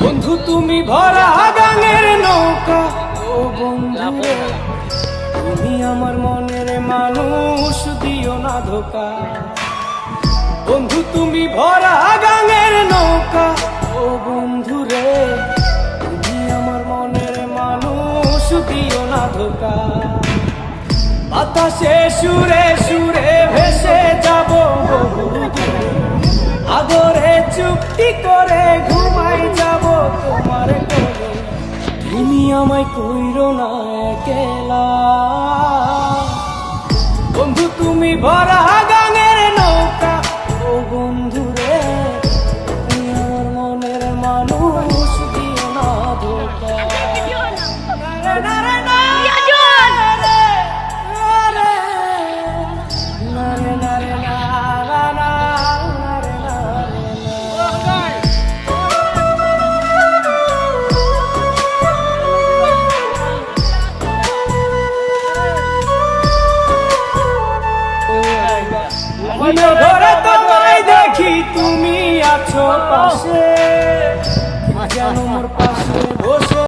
বন্ধু তুমি ভরা গাঙের নৌকা, ও বন্ধু তুমি আমার মনের মানুষ, দিও না ধোকা। বন্ধু তুমি ভরা গাঙের নৌকা, ও বন্ধু রে তুমি আমার মনের মানুষ, দিও না ধোকা। বাতাসে সুরে সুরে ভেসে যাব আগরে, চুক্তি করে ঘুমাই যাব তোমার কোলে। তুমি আমায় কইরো না একলা, বন্ধু তুমি ভরা গাঙের নৌকা, ও বন্ধু রে তুমি আমার মনের মানুষ, দিও না ধোকা। ঘরে তোমায় দেখি তুমি আছো পাশে, যেন মোর পাশে বসে।